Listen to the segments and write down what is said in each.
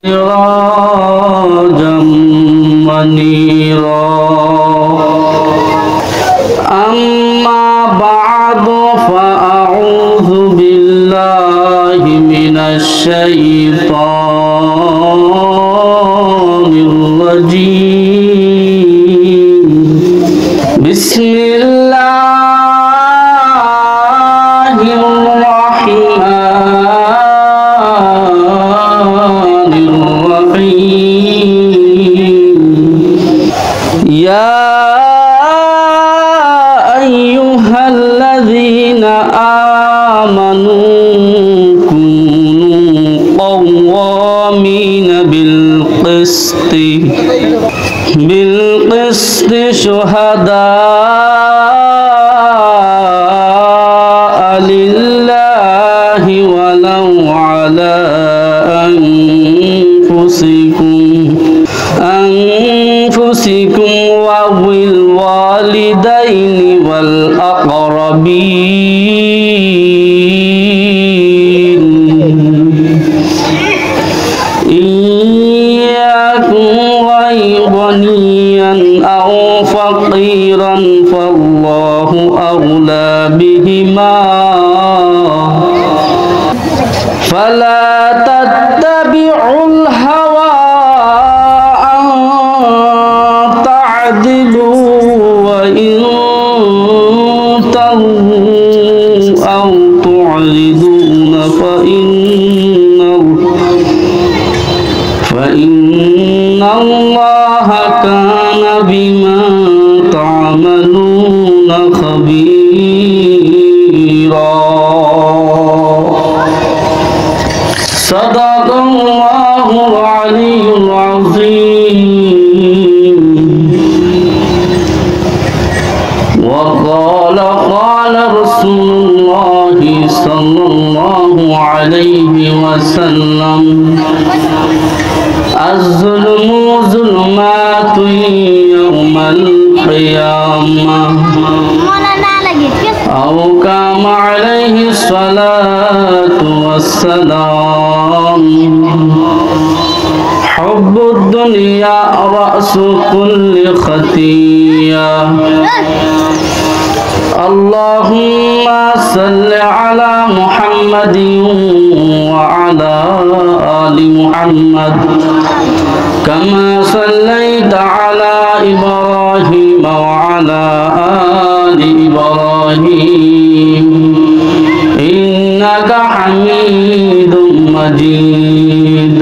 سراجا منيرا أما بعد فأعوذ بالله من الشيطان الرجيم بسم الله الرحمن الرحيم يا أيها الذين آمنوا كونوا قوامين بالقسط شهداء لله ولو على أنفسكم وبالوالدين والأقربين إن يكن غنيا أو فقيرا فالله أولى بهما فلا تتبعوا الهوى أن تعدلوا وإن تلووا أو تعرضون فإن الله كان بما تعملون خبيرا صدق الله العلي العظيم وقال رسول الله صلى الله عليه وسلم الظلم ظلمات يوم القيامة أو كما عليه الصلاة والسلام حب الدنيا رأس كل خطيئة اللهم صل على محمد وعلى آل محمد كما صليت على إبراهيم وعلى آل إبراهيم إنك حميد مجيد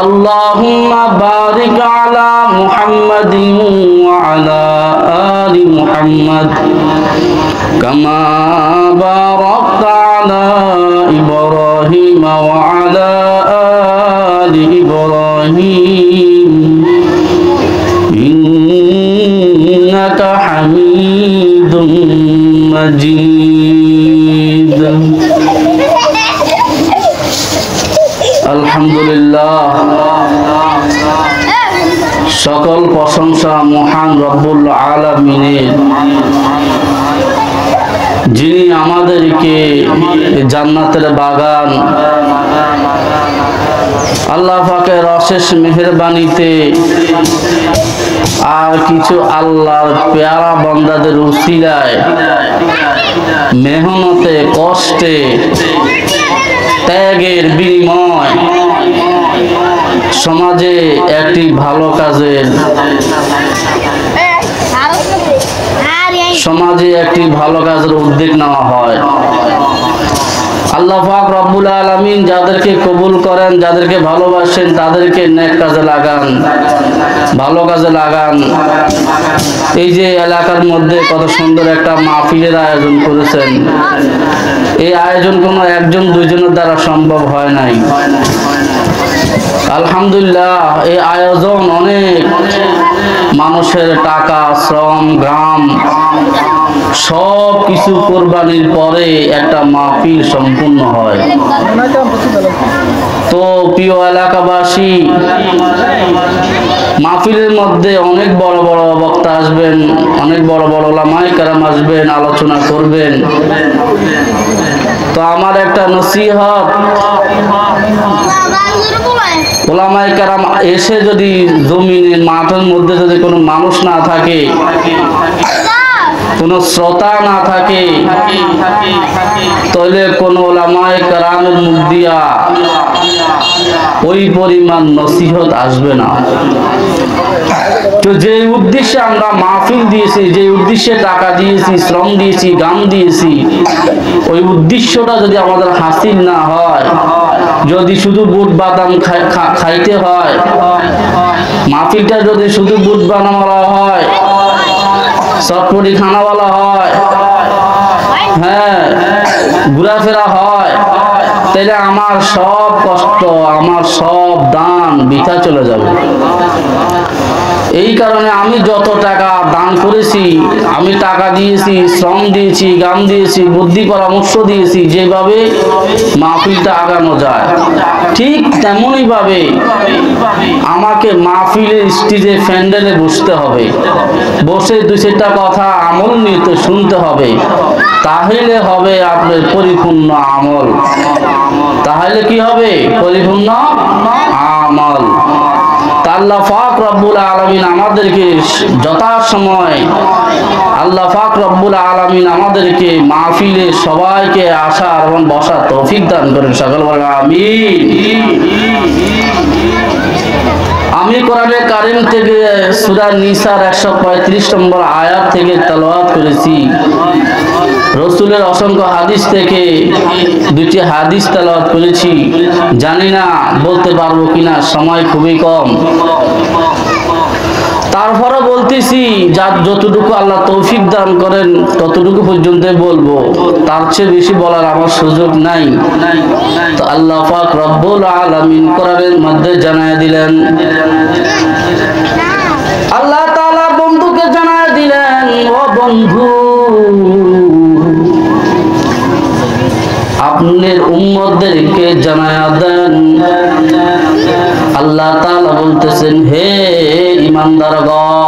اللهم بارك على محمد وعلى آل محمد كما باركت على إبراهيم وعلى آل إبراهيم إنك حميد مجيد আলহামদুলিল্লাহ সকল প্রশংসা মহান রব্বুল আলামিনের, যিনি আমাদেরকে জান্নাতের বাগান আল্লাহ পাকের অশেষ মেহেরবানিতে আর কিছু আল্লাহর পেয়ারা বান্দাদের উসিলায় মেহনতে কষ্টে ত্যাগের বিনিময় সমাজে একটি ভালো কাজের উদ্যোগ নেওয়া হয়। আল্লাহ পাক রব্বুল আলামিন যাদেরকে কবুল করেন, যাদেরকে ভালোবাসেন, তাদেরকে নেক কাজে লাগান, ভালো কাজে লাগান। এই যে এলাকার মধ্যে কত সুন্দর একটা মাহফিলের আয়োজন করেছেন, এই আয়োজন কোনো একজন দুইজনের দ্বারা সম্ভব হয় নাই। আলহামদুলিল্লাহ, এই আয়োজন অনেক মানুষের টাকা, শ্রম, ঘাম সব কিছু কোরবানির পরে একটা মাহফিল সম্পূর্ণ হয়। তো প্রিয় এলাকাবাসী, মাহফিলের মধ্যে অনেক বড় বড় বক্তা আসবেন, অনেক বড় বড় উলামায়ে কেরাম আসবেন, আলোচনা করবেন। তো আমার একটা নসিহত, ওলামায়ে কেরাম এসে যদি জমিনের মাঠের মধ্যে যদি কোনো মানুষ না থাকে, কোনো শ্রোতা না থাকে, তাহলে কোন ওলামায়ে কেরামের মুখ দিয়া ওই পরিমাণ নসিহত আসবে না। তো যে উদ্দেশ্যে আমরা মাহফিল দিয়েছি, যে উদ্দেশ্যে টাকা দিয়েছি, শ্রম দিয়েছি, গান দিয়েছি, ওই উদ্দেশ্যটা যদি আমাদের হাসিল না হয়, যদি শুধু বুট বাদাম খাইতে হয়, মাহফিলটা যদি শুধু বুট বানাওয়ালা হয়, চটপটি খানাওয়ালা হয়, হ্যাঁ ঘোরাফেরা হয়, তাহলে আমার সব কষ্ট, আমার সব দান বৃথা চলে যাবে। এই কারণে আমি যত টাকা দান করেছি, আমি টাকা দিয়েছি, শ্রম দিয়েছি, গান দিয়েছি, বুদ্ধি পরামর্শ দিয়েছি, যেভাবে মাহফিলটা আগানো যায়, ঠিক তেমনই ভাবে আমাকে মাহফিলের স্টেজে প্যান্ডেলে বসতে হবে, বসে দুই চারটা কথা আমল নিয়ে শুনতে হবে, তাহলে হবে আপনার পরিপূর্ণ আমল। তাহলে কি হবে? পরিপূর্ণ আমল। আল্লাহ পাক রব্বুল আলামিন আমাদেরকে যথাসময়, আল্লাহ পাক রব্বুল আলামিন আমাদেরকে মাহফিলে সবাইকে আসার এবং বসার তৌফিক দান করেন। সকল বলেন আমিন। আমি কোরআনে কারীম থেকে সূরা নিসার 135 নম্বর আয়াত থেকে তেলাওয়াত করেছি। রাসূলের অসংখ্য হাদিস থেকে দুটি হাদিস তেলাওয়াত করেছি। জানি না বলতে পারবো কিনা, সময় খুবই কম। তারপরে বলতেছি, যার যতটুকু আল্লাহ তৌফিক দান করেন ততটুকু পর্যন্ত বলবো, তার চেয়ে বেশি বলার আমার সুযোগ নাই। তো আল্লাহ পাক রব্বুল আলামিন কোরআনের মধ্যে জানায় দিলেন, আল্লাহ তাআলা বন্ধুকে জানায় দিলেন, ও বন্ধু, আপনার উম্মতদেরকে জানায়া দেন। আল্লাহ তাআলা বলতেছেন, হে ঈমানদারগণ,